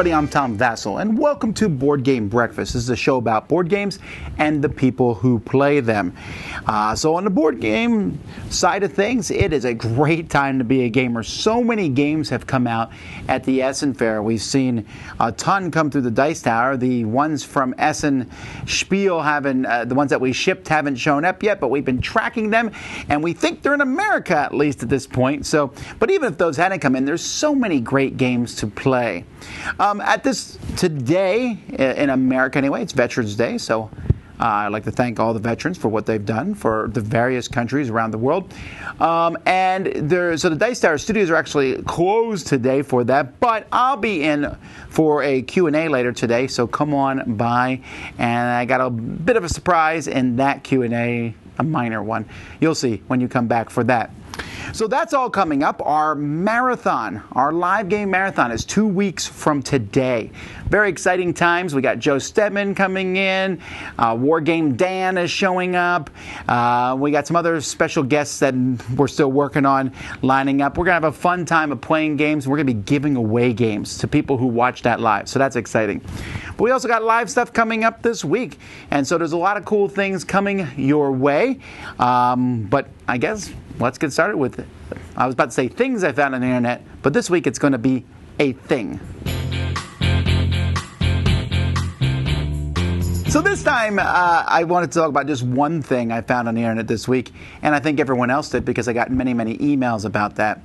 everybody, I'm Tom Vasel, and welcome to Board Game Breakfast. This is a show about board games and the people who play them. So on the board game side of things, it is a great time to be a gamer. So many games have come out at the Essen Fair. We've seen a ton come through the Dice Tower. The ones from Essen Spiel haven't, the ones that we shipped haven't shown up yet, but we've been tracking them, and we think they're in America at least at this point. So, but even if those hadn't come in, there's so many great games to play. At this today in America anyway, it's Veterans Day, so I'd like to thank all the veterans for what they've done for the various countries around the world. So the Dice Tower studios are actually closed today for that, but I'll be in for a Q&A later today, so come on by. And I got a bit of a surprise in that Q&A, a minor one. You'll see when you come back for that. So that's all coming up. Our marathon, our live game marathon is 2 weeks from today. Very exciting times. We got Joe Stedman coming in. War Game Dan is showing up. We got some other special guests that we're still working on lining up. We're going to have a fun time of playing games. We're going to be giving away games to people who watch that live. So that's exciting. But we also got live stuff coming up this week. And so there's a lot of cool things coming your way. But I guess let's get started with it. I was about to say things I found on the internet, but this week it's going to be a thing. So this time, I wanted to talk about just one thing I found on the internet this week, and I think everyone else did because I got many, many emails about that.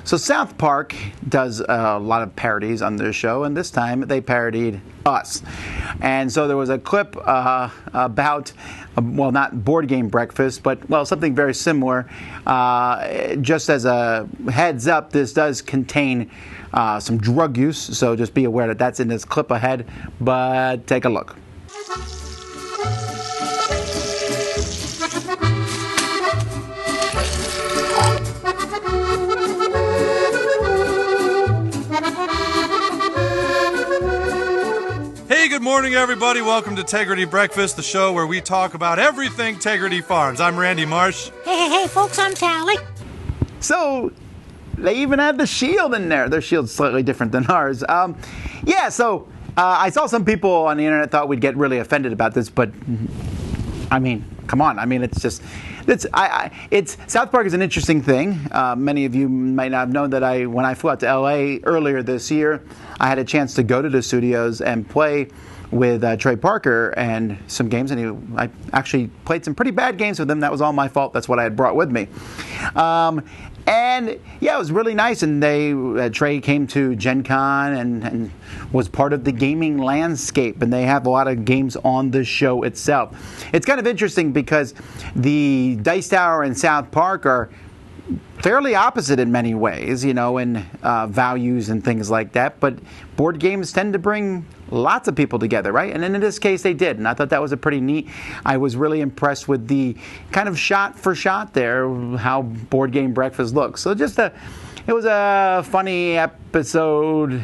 So South Park does a lot of parodies on their show, and this time they parodied us. And so there was a clip about, well, not Board Game Breakfast, but, well, something very similar. Just as a heads up, this does contain some drug use, so just be aware that that's in this clip ahead, but take a look. Hey, good morning, everybody. Welcome to Tegrity Breakfast, the show where we talk about everything Tegrity Farms. I'm Randy Marsh. Hey, folks, I'm Tally. So they even had the shield in there. Their shield's slightly different than ours. I saw some people on the internet thought we'd get really offended about this, but I mean, come on. I mean, it's just, South Park is an interesting thing. Many of you might not have known that when I flew out to LA earlier this year, I had a chance to go to the studios and play with Trey Parker and some games, and I actually played some pretty bad games with him. That was all my fault. That's what I had brought with me. And yeah, it was really nice. And Trey came to Gen Con and was part of the gaming landscape. And they have a lot of games on the show itself. It's kind of interesting because the Dice Tower and South Park are fairly opposite in many ways, in values and things like that. But board games tend to bring lots of people together, right? And in this case, they did. And I thought that was a pretty neat. I was really impressed with the kind of shot for shot there, how Board Game Breakfast looks. So it was a funny episode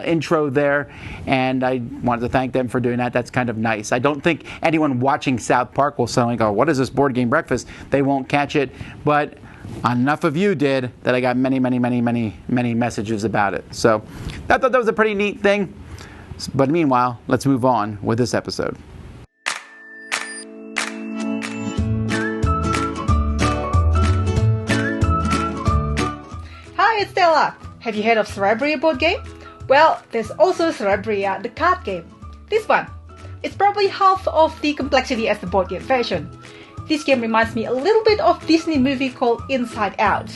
intro there, and I wanted to thank them for doing that. That's kind of nice. I don't think anyone watching South Park will suddenly go, what is this Board Game Breakfast? They won't catch it, but enough of you did that I got many, many, many, many, many messages about it. So I thought that was a pretty neat thing. But meanwhile, let's move on with this episode. Hi, it's Stella. Have you heard of Cerebria board game? Well, there's also Cerebria the card game. This one. It's probably half of the complexity as the board game version. This game reminds me a little bit of Disney movie called Inside Out,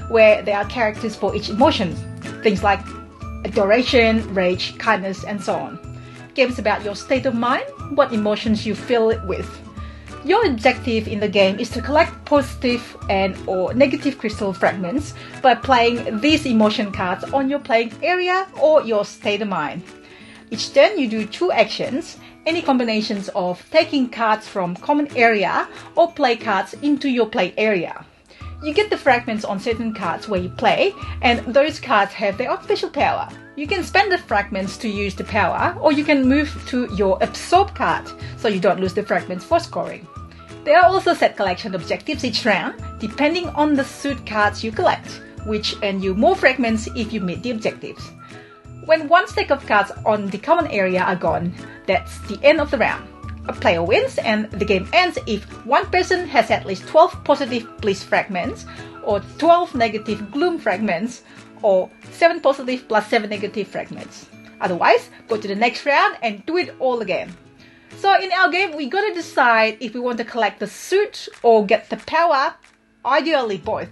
where there are characters for each emotion. Things like adoration, rage, kindness, and so on. Games about your state of mind, what emotions you feel it with. Your objective in the game is to collect positive and or negative crystal fragments by playing these emotion cards on your playing area or your state of mind. Each turn you do 2 actions, any combinations of taking cards from common area or play cards into your play area. You get the fragments on certain cards where you play, and those cards have their own special power. You can spend the fragments to use the power, or you can move to your absorb card, so you don't lose the fragments for scoring. There are also set collection objectives each round, depending on the suit cards you collect, which earn you more fragments if you meet the objectives. When one stack of cards on the common area are gone, that's the end of the round. A player wins and the game ends if one person has at least 12 positive bliss fragments, or 12 negative gloom fragments, or 7 positive plus 7 negative fragments. Otherwise, go to the next round and do it all again. So in our game, we gotta decide if we want to collect the suit or get the power, ideally both.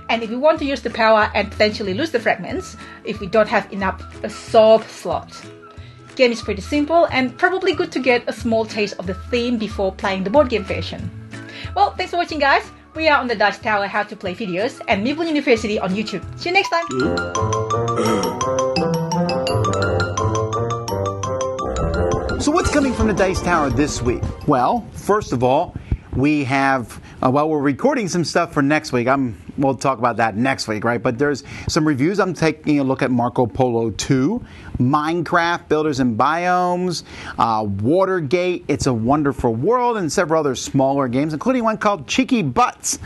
And if we want to use the power and potentially lose the fragments, if we don't have enough absorb slot. Game is pretty simple and probably good to get a small taste of the theme before playing the board game version. Well, thanks for watching, guys. We are on the Dice Tower How to Play videos and Meeple University on YouTube. See you next time. So what's coming from the Dice Tower this week? Well, first of all, we have, we're recording some stuff for next week. We'll talk about that next week, right? But there's some reviews. I'm taking a look at Marco Polo 2, Minecraft, Builders and Biomes, Watergate, It's a Wonderful World, and several other smaller games, including one called Cheeky Butts.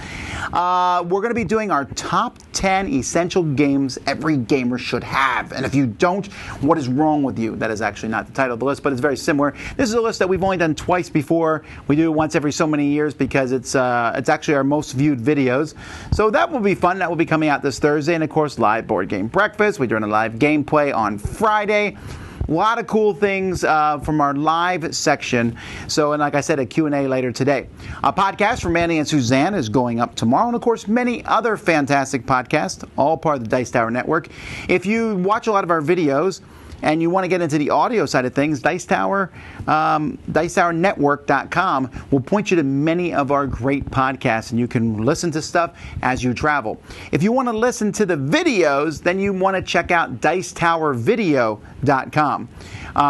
We're going to be doing our top 10 essential games every gamer should have. And if you don't, what is wrong with you? That is actually not the title of the list, but it's very similar. This is a list that we've only done twice before. We do it once every so many years because it's actually our most viewed videos. So that will be fun. That will be coming out this Thursday. And of course, live board game breakfast. We're doing a live gameplay on Friday. A lot of cool things from our live section. So, and like I said, a Q&A later today. A podcast from Manny and Suzanne is going up tomorrow. And of course, many other fantastic podcasts, all part of the Dice Tower Network. If you watch a lot of our videos and you want to get into the audio side of things, DiceTowerNetwork.com will point you to many of our great podcasts, and you can listen to stuff as you travel. If you want to listen to the videos, then you want to check out DiceTowerVideo.com.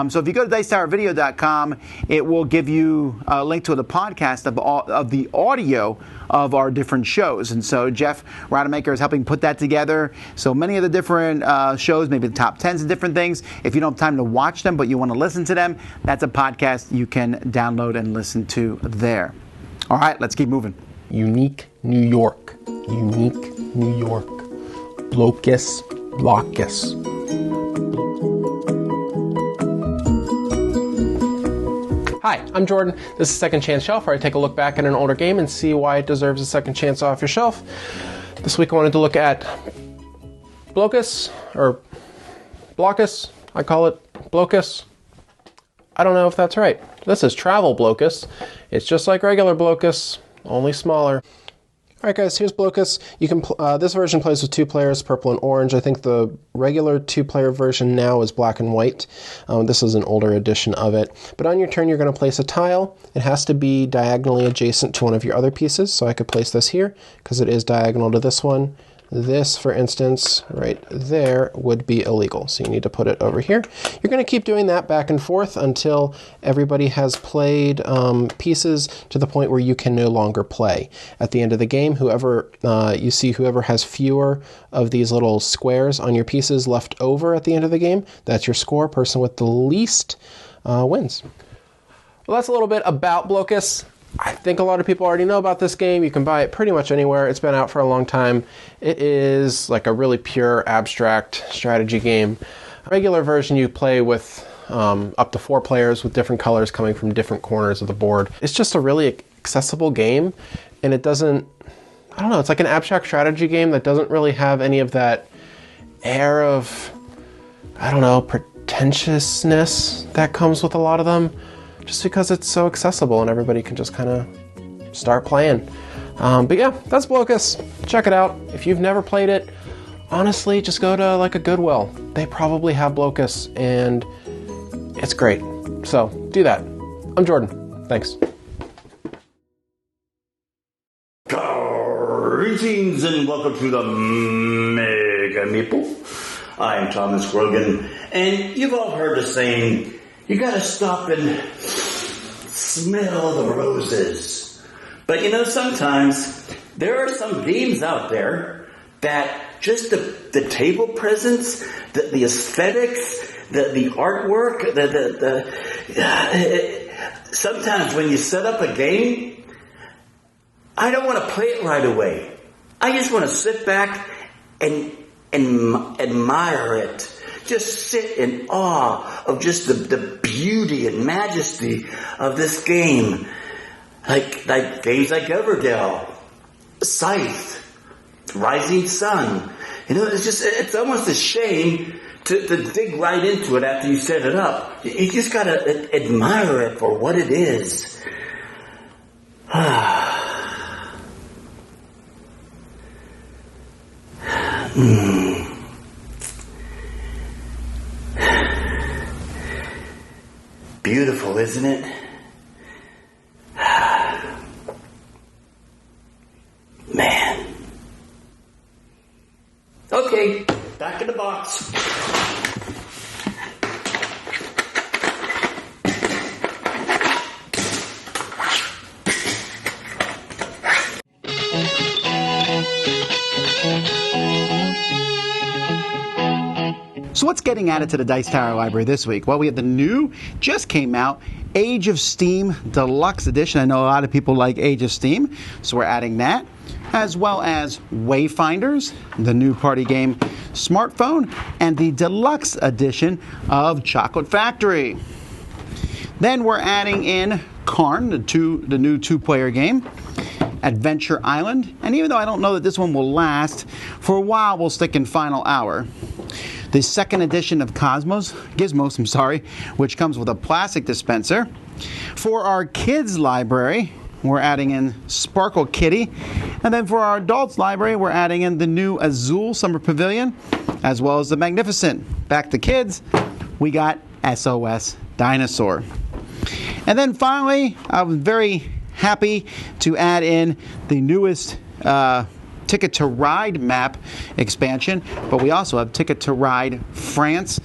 So if you go to DiceTowerVideo.com, it will give you a link to the podcast of the audio of our different shows. And so Jeff Rademacher is helping put that together. So many of the different shows, maybe the top 10s and different things, if you don't have time to watch them but you want to listen to them, that's a podcast you can download and listen to there. All right, let's keep moving. Unique New York. Unique New York. Blocus. Blocus. Hi, I'm Jordan. This is Second Chance Shelf, where I take a look back at an older game and see why it deserves a second chance off your shelf. This week I wanted to look at Blocus, or Blocus. I call it Blocus. I don't know if that's right. This is Travel Blocus. It's just like regular Blocus, only smaller. Alright guys, here's Blocus. You can this version plays with 2 players, purple and orange. I think the regular 2-player version now is black and white. This is an older edition of it. But on your turn, you're going to place a tile. It has to be diagonally adjacent to one of your other pieces. So I could place this here because it is diagonal to this one. This, for instance, right there would be illegal. So you need to put it over here. You're going to keep doing that back and forth until everybody has played pieces to the point where you can no longer play. At the end of the game, whoever has fewer of these little squares on your pieces left over at the end of the game, that's your score. Person with the least wins. Well, that's a little bit about Blocus. I think a lot of people already know about this game. You can buy it pretty much anywhere. It's been out for a long time. It is like a really pure abstract strategy game. A regular version you play with up to 4 players with different colors coming from different corners of the board. It's just a really accessible game, and it doesn't, I don't know, it's like an abstract strategy game that doesn't really have any of that air of, I don't know, pretentiousness that comes with a lot of them. Just because it's so accessible and everybody can just kind of start playing. But yeah, that's Blocus. Check it out. If you've never played it, honestly, just go to like a Goodwill. They probably have Blocus, and it's great. So do that. I'm Jordan. Thanks. Greetings and welcome to the Mega Meeple. I'm Thomas Grogan, and you've all heard the saying, you gotta stop and smell the roses. But you know, sometimes there are some games out there that just the table presence, the aesthetics, the artwork, sometimes when you set up a game, I don't want to play it right away. I just want to sit back and admire it. just sit in awe of just the beauty and majesty of this game. Like games like Everdell, Scythe, Rising Sun. It's almost a shame to dig right into it after you set it up. You just gotta admire it for what it is. Beautiful, isn't it? Man. Okay, back in the box. So what's getting added to the Dice Tower library this week? Well, we have the new, just came out, Age of Steam Deluxe Edition. I know a lot of people like Age of Steam, so we're adding that, as well as Wayfinders, the new party game smartphone, and the deluxe edition of Chocolate Factory. Then we're adding in Karn, the new two-player game, Adventure Island, and even though I don't know that this one will last, for a while we'll stick in Final Hour. The second edition of Gizmos, which comes with a plastic dispenser. For our kids library, we're adding in Sparkle Kitty. And then for our adults library, we're adding in the new Azul Summer Pavilion, as well as the Magnificent. Back to kids, we got SOS Dinosaur. And then finally, I was very happy to add in the newest Ticket to Ride map expansion, but we also have Ticket to Ride France,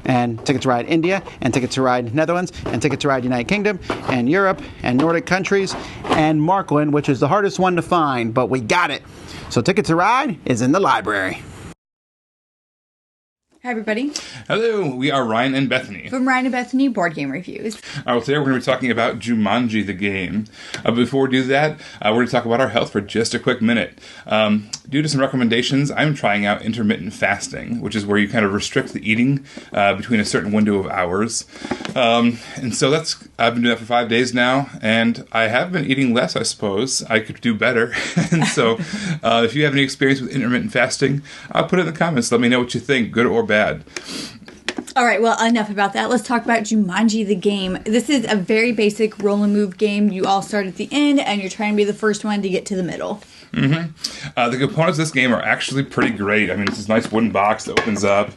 and Ticket to Ride India, and Ticket to Ride Netherlands, and Ticket to Ride United Kingdom, and Europe, and Nordic countries, and Markland, which is the hardest one to find, but we got it. So Ticket to Ride is in the library. Hi, everybody. Hello, we are Ryan and Bethany. From Ryan and Bethany Board Game Reviews. Today we're going to be talking about Jumanji the game. Before we do that, we're going to talk about our health for just a quick minute. Due to some recommendations, I'm trying out intermittent fasting, which is where you kind of restrict the eating between a certain window of hours. And so I've been doing that for 5 days now, and I have been eating less, I suppose. I could do better. And so if you have any experience with intermittent fasting, put it in the comments. Let me know what you think, good or bad. All right, well, enough about that. Let's talk about Jumanji the game. This is a very basic roll and move game. You all start at the end, and you're trying to be the first one to get to the middle. Mm-hmm. The components of this game are actually pretty great. I mean, it's this nice wooden box that opens up.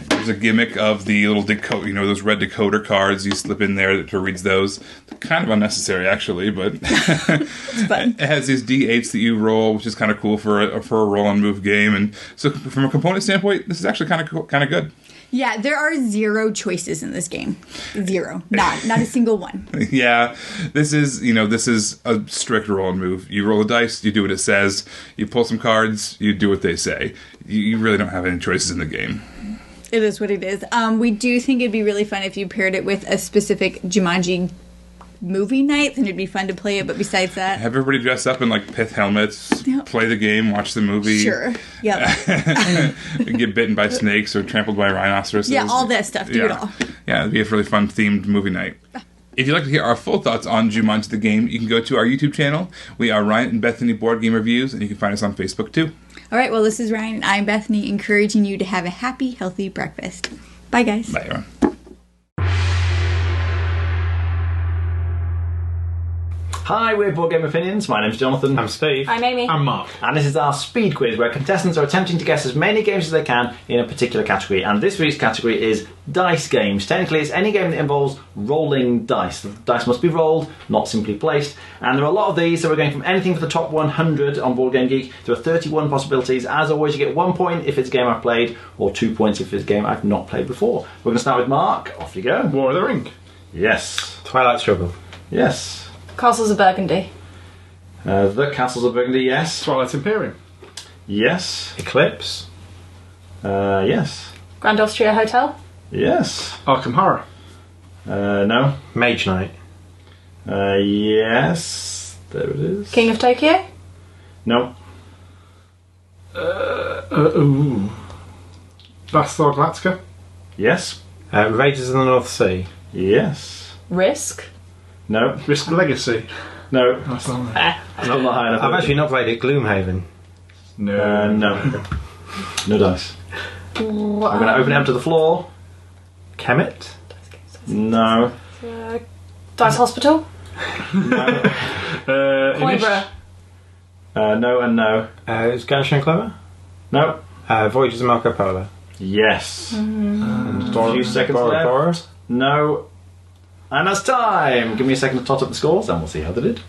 There's a gimmick of the little those red decoder cards you slip in there that reads those. They're kind of unnecessary, actually, but It's fun. It has these D8s that you roll, which is kind of cool for a roll and move game. And so, from a component standpoint, this is actually kind of good. Yeah, there are 0 choices in this game. 0. Not a single one. Yeah, this is a strict roll and move. You roll the dice, you do what it says. You pull some cards, you do what they say. You really don't have any choices in the game. It is what it is. We do think it'd be really fun if you paired it with a specific Jumanji movie night, then it'd be fun to play it. But besides that, have everybody dress up in like pith helmets, play the game, watch the movie. Sure. Yep. Get bitten by snakes or trampled by rhinoceroses. Yeah, all that stuff. Do it all. Yeah, it'd be a really fun themed movie night. If you'd like to hear our full thoughts on Jumanji the game, you can go to our YouTube channel. We are Ryan and Bethany Board Game Reviews, and you can find us on Facebook too. All right, well, this is Ryan, and I'm Bethany, encouraging you to have a happy, healthy breakfast. Bye, guys. Bye, everyone. Hi, we're Board Game Opinions. My name's Jonathan. I'm Steve. I'm Amy. I'm Mark. And this is our speed quiz where contestants are attempting to guess as many games as they can in a particular category. And this week's category is dice games. Technically, it's any game that involves rolling dice. The dice must be rolled, not simply placed. And there are a lot of these, so we're going from anything for the top 100 on Board Game Geek. There are 31 possibilities. As always, you get 1 point if it's a game I've played, or 2 points if it's a game I've not played before. We're going to start with Mark. Off you go. War of the Ring. Yes. Twilight Struggle. Yes. Castles of Burgundy. The Castles of Burgundy, yes. Twilight Imperium. Yes. Eclipse. Yes. Grand Austria Hotel. Yes. Arkham Horror. No. Mage Knight. Yes. There it is. King of Tokyo. No. Ooh. Battlestar Galactica. Yes. Raiders of the North Sea. Yes. Risk. No. Risk Legacy. No. That's not there. Still not high enough. I've actually not played it. Gloomhaven. No. No dice. I'm going to open it up to the floor. Kemet? No. Dice Hospital. Inish. No and no. Is Ganesh and Clever? No. Voyages of Marco Polo. Yes. A few seconds left. No. And that's time. Give me a second to tot up the scores and we'll see how they did.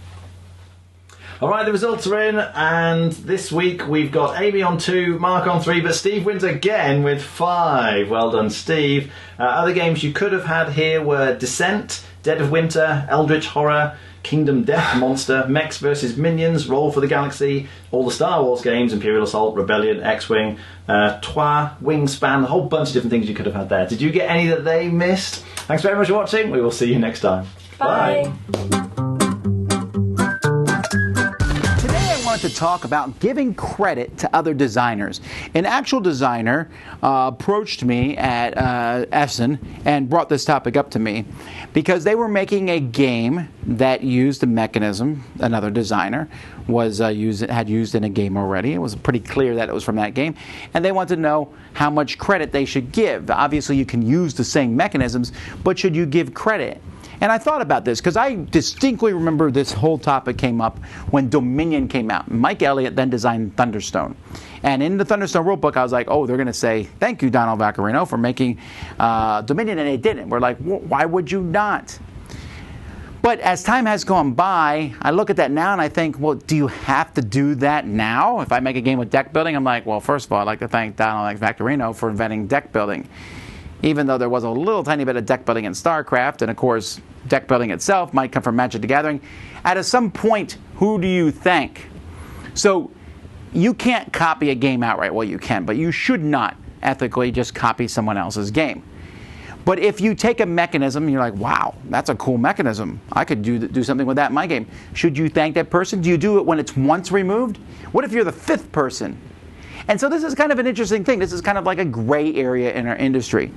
Alright, the results are in, and this week we've got Amy on 2, Mark on 3, but Steve wins again with 5. Well done, Steve. Other games you could have had here were Descent, Dead of Winter, Eldritch Horror, Kingdom Death Monster, Mechs vs. Minions, Roll for the Galaxy, all the Star Wars games, Imperial Assault, Rebellion, X-Wing, Trois, Wingspan, a whole bunch of different things you could have had there. Did you get any that they missed? Thanks very much for watching. We will see you next time. Bye. To talk about giving credit to other designers. An actual designer approached me at Essen and brought this topic up to me because they were making a game that used a mechanism another designer had used in a game already. It was pretty clear that it was from that game, and they wanted to know how much credit they should give. Obviously, you can use the same mechanisms, but should you give credit? And I thought about this because I distinctly remember this whole topic came up when Dominion came out. Mike Elliott then designed Thunderstone. And in the Thunderstone rulebook, I was like, oh, they're going to say, thank you, Donald Vaccarino, for making Dominion. And they didn't. We're like, why would you not? But as time has gone by, I look at that now and I think, well, do you have to do that now? If I make a game with deck building, I'm like, well, first of all, I'd like to thank Donald Vaccarino for inventing deck building. Even though there was a little tiny bit of deck building in StarCraft, and of course, deck building itself might come from Magic the Gathering, at some point, who do you thank? So, you can't copy a game outright. Well, you can, but you should not ethically just copy someone else's game. But if you take a mechanism and you're like, wow, that's a cool mechanism. I could do something with that in my game. Should you thank that person? Do you do it when it's once removed? What if you're the 5th person? And so this is kind of an interesting thing. This is kind of like a gray area in our industry.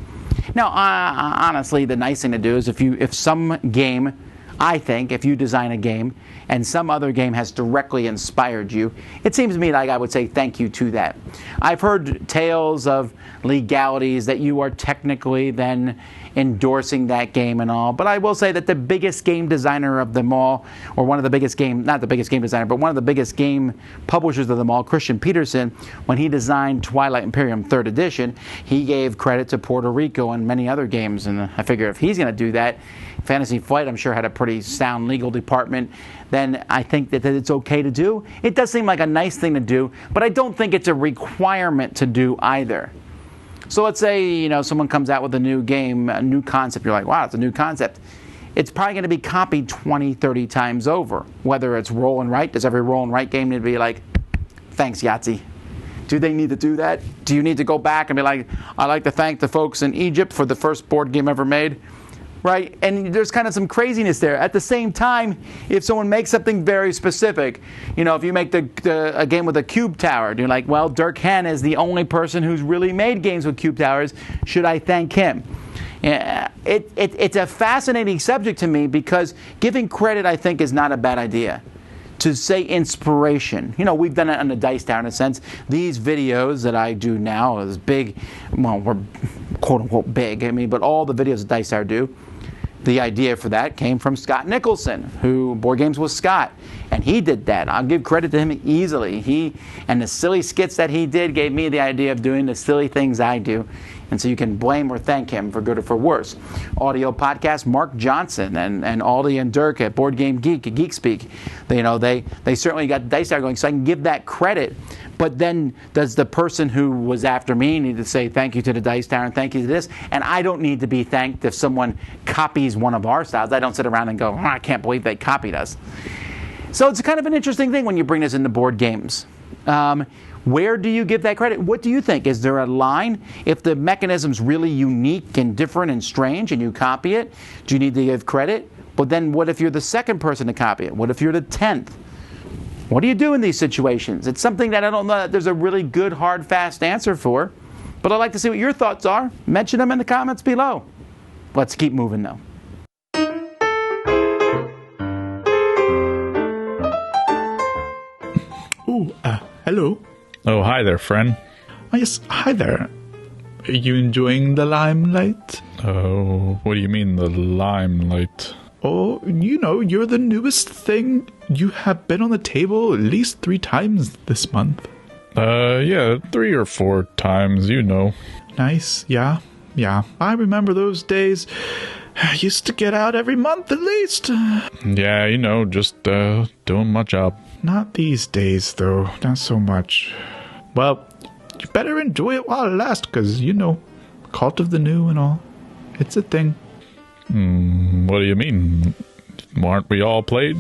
Now, honestly, the nice thing to do is if some game, I think, if you design a game and some other game has directly inspired you, it seems to me like I would say thank you to that. I've heard tales of legalities that you are technically then endorsing that game and all, but I will say that the biggest game designer of them all, or one of the biggest game, not the biggest game designer, but one of the biggest game publishers of them all, Christian Peterson, when he designed Twilight Imperium 3rd edition, he gave credit to Puerto Rico and many other games, and I figure if he's going to do that, Fantasy Flight, I'm sure, had a pretty sound legal department, then I think that it's okay to do. It does seem like a nice thing to do, but I don't think it's a requirement to do either. So let's say, someone comes out with a new game, a new concept. You're like, wow, it's a new concept. It's probably going to be copied 20, 30 times over. Whether it's roll and write. Does every roll and write game need to be like, thanks, Yahtzee? Do they need to do that? Do you need to go back and be like, I'd like to thank the folks in Egypt for the first board game ever made? Right? And there's kind of some craziness there. At the same time, if someone makes something very specific, if you make a game with a cube tower, and you're like, well, Dirk Henn is the only person who's really made games with cube towers. Should I thank him? It's a fascinating subject to me because giving credit, I think, is not a bad idea. To say inspiration. We've done it on the Dice Tower in a sense. These videos that I do now is big, well, we're quote-unquote big, but all the videos that Dice Tower do, the idea for that came from Scott Nicholson, who Board Games with Scott, and he did that. I'll give credit to him easily. He and the silly skits that he did gave me the idea of doing the silly things I do, and so you can blame or thank him for good or for worse. Audio podcast, Mark Johnson and Aldi and Dirk at Board Game Geek, at Geek Speak, they certainly got Dice Tower going, so I can give that credit. But then does the person who was after me need to say thank you to the Dice Tower and thank you to this? And I don't need to be thanked if someone copies one of our styles. I don't sit around and go, I can't believe they copied us. So it's kind of an interesting thing when you bring this into board games. Where do you give that credit? What do you think? Is there a line? If the mechanism's really unique and different and strange and you copy it, do you need to give credit? But then what if you're the second person to copy it? What if you're the 10th? What do you do in these situations? It's something that I don't know that there's a really good, hard, fast answer for. But I'd like to see what your thoughts are. Mention them in the comments below. Let's keep moving though. Hello. Oh, hi there, friend. Yes, hi there. Are you enjoying the limelight? Oh, what do you mean, the limelight? Oh, you know, you're the newest thing. You have been on the table at least 3 times this month. Yeah, 3 or 4 times, you know. Nice, yeah. I remember those days. I used to get out every month at least. Yeah, you know, just doing my job. Not these days, though. Not so much. Well, you better enjoy it while it lasts, because, you know, cult of the new and all. It's a thing. What do you mean? Aren't we all played?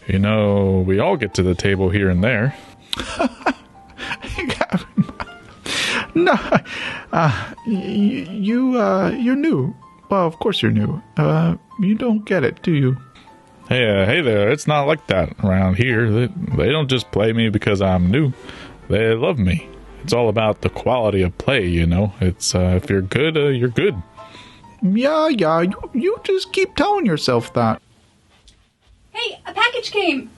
You know, we all get to the table here and there. No, you're new. Well, of course you're new. You don't get it, do you? Hey there, it's not like that around here. They don't just play me because I'm new. They love me. It's all about the quality of play, you know. It's, if you're good, you're good. Yeah, you just keep telling yourself that. Hey, a package came!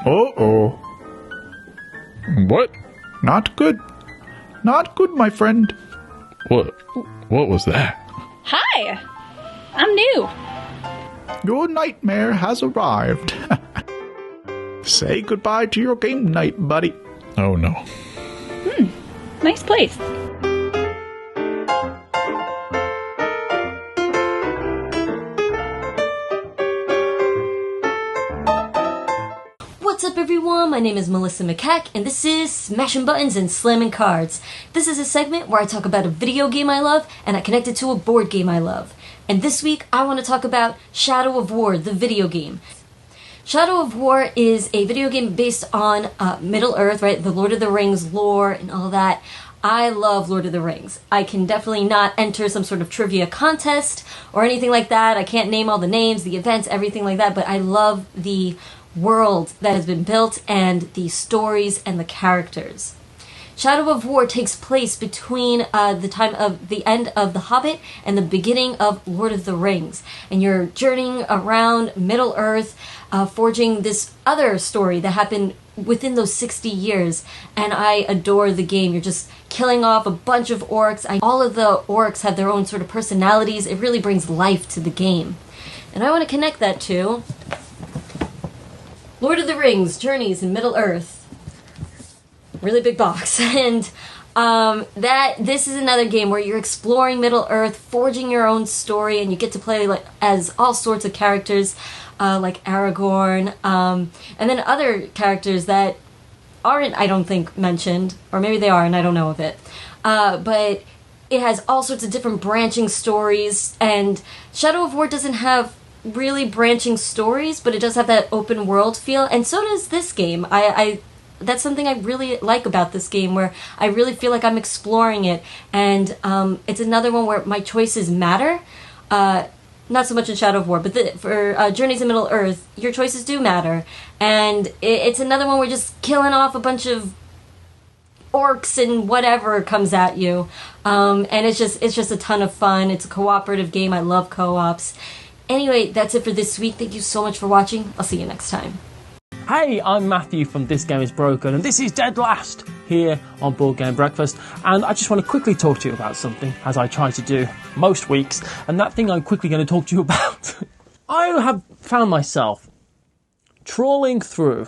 Uh-oh. What? Not good. Not good, my friend. What was that? Hi! I'm new. Your nightmare has arrived. Say goodbye to your game night, buddy. Oh, no. Nice place. What's up, everyone? My name is Melissa McCack, and this is Smashing Buttons and Slamming Cards. This is a segment where I talk about a video game I love, and I connect it to a board game I love. And this week, I want to talk about Shadow of War, the video game. Shadow of War is a video game based on Middle-earth, right? The Lord of the Rings lore and all that. I love Lord of the Rings. I can definitely not enter some sort of trivia contest or anything like that. I can't name all the names, the events, everything like that, but I love the world that has been built and the stories and the characters. Shadow of War takes place between the time of the end of The Hobbit and the beginning of Lord of the Rings. And you're journeying around Middle-earth, forging this other story that happened within those 60 years. And I adore the game. You're just killing off a bunch of orcs. All of the orcs have their own sort of personalities. It really brings life to the game. And I want to connect that to Lord of the Rings, Journeys in Middle-earth. Really big box. And this is another game where you're exploring Middle-earth, forging your own story, and you get to play as all sorts of characters, like Aragorn, and then other characters that aren't, I don't think, mentioned, or maybe they are and I don't know of it. But it has all sorts of different branching stories, and Shadow of War doesn't have really branching stories, but it does have that open world feel, and so does this game. That's something I really like about this game, where I really feel like I'm exploring it, and it's another one where my choices matter. Not so much in Shadow of War, but for Journeys in Middle-earth, your choices do matter, and it's another one where just killing off a bunch of orcs and whatever comes at you, and it's just a ton of fun. It's a cooperative game. I love co-ops. Anyway, that's it for this week. Thank you so much for watching. I'll see you next time. Hey, I'm Matthew from This Game Is Broken, and this is Dead Last here on Board Game Breakfast. And I just want to quickly talk to you about something, as I try to do most weeks, and that thing I'm quickly going to talk to you about. I have found myself trawling through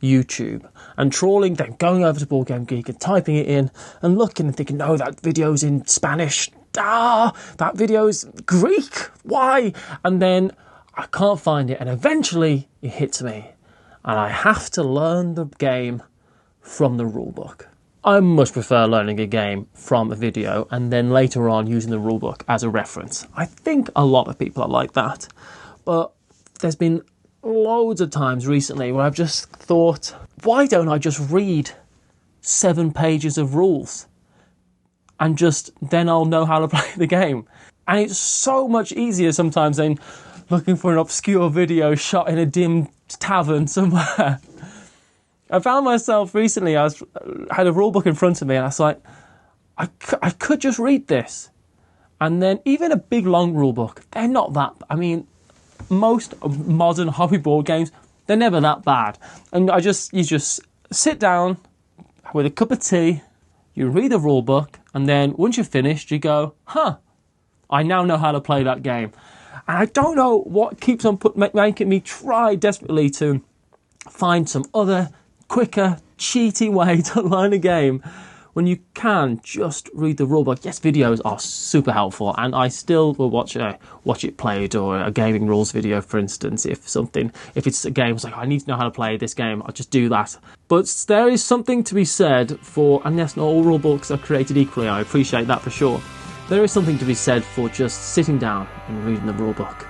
YouTube and then going over to Board Game Geek and typing it in and looking and thinking, no, that video's in Spanish. That video's Greek. Why? And then I can't find it, and eventually it hits me. And I have to learn the game from the rulebook. I much prefer learning a game from a video and then later on using the rulebook as a reference. I think a lot of people are like that. But there's been loads of times recently where I've just thought, why don't I just read 7 pages of rules? And then I'll know how to play the game. And it's so much easier sometimes than looking for an obscure video shot in a dim tavern somewhere. I found myself recently, I had a rulebook in front of me, and I was like, I could just read this. And then even a big long rulebook, they're not that, I mean, most modern hobby board games, they're never that bad. And you just sit down with a cup of tea, you read the rulebook, and then once you're finished, you go, I now know how to play that game. And I don't know what keeps on making me try desperately to find some other quicker, cheaty way to learn a game when you can just read the rulebook. Yes, videos are super helpful, and I still will watch it played, or a gaming rules video, for instance. If it's a game, it's like, I need to know how to play this game, I'll just do that. But there is something to be said for, and yes, not all rulebooks are created equally, I appreciate that for sure. There is something to be said for just sitting down and reading the rulebook.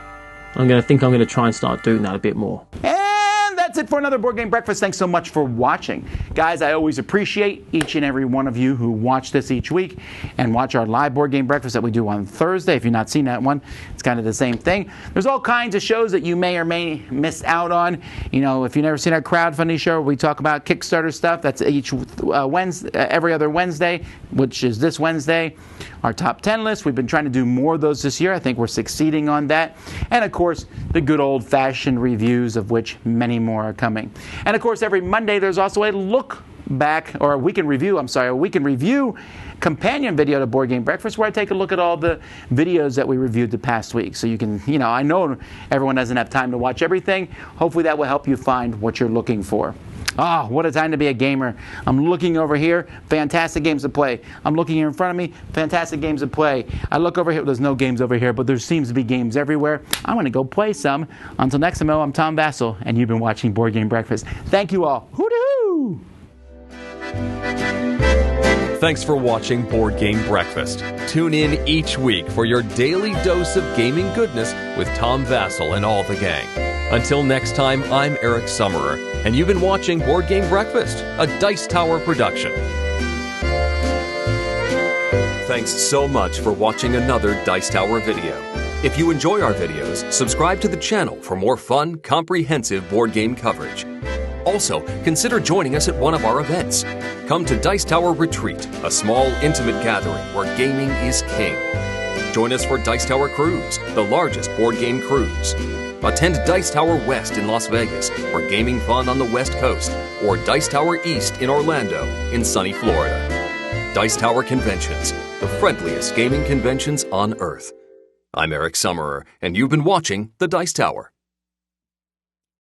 I'm going to try and start doing that a bit more. And that's it for another Board Game Breakfast. Thanks so much for watching. Guys, I always appreciate each and every one of you who watch this each week and watch our live Board Game Breakfast that we do on Thursday. If you've not seen that one, it's kind of the same thing. There's all kinds of shows that you may or may miss out on. You know, if you've never seen our crowdfunding show, we talk about Kickstarter stuff. That's each Wednesday, every other Wednesday, which is this Wednesday. Our top 10 list. We've been trying to do more of those this year. I think we're succeeding on that. And of course, the good old-fashioned reviews, of which many more are coming. And of course, every Monday there's also a a weekend review companion video to Board Game Breakfast, where I take a look at all the videos that we reviewed the past week. So you can, I know everyone doesn't have time to watch everything. Hopefully that will help you find what you're looking for. Ah, what a time to be a gamer. I'm looking over here, fantastic games to play. I'm looking here in front of me, fantastic games to play. I look over here, there's no games over here, but there seems to be games everywhere. I'm going to go play some. Until next time, I'm Tom Vasel, and you've been watching Board Game Breakfast. Thank you all. Hoo-doo! Thanks for watching Board Game Breakfast. Tune in each week for your daily dose of gaming goodness with Tom Vasel and all the gang. Until next time, I'm Eric Summerer, and you've been watching Board Game Breakfast, a Dice Tower production. Thanks so much for watching another Dice Tower video. If you enjoy our videos, subscribe to the channel for more fun, comprehensive board game coverage. Also, consider joining us at one of our events. Come to Dice Tower Retreat, a small, intimate gathering where gaming is king. Join us for Dice Tower Cruise, the largest board game cruise. Attend Dice Tower West in Las Vegas for gaming fun on the West Coast, or Dice Tower East in Orlando in sunny Florida. Dice Tower Conventions, the friendliest gaming conventions on Earth. I'm Eric Summerer, and you've been watching The Dice Tower.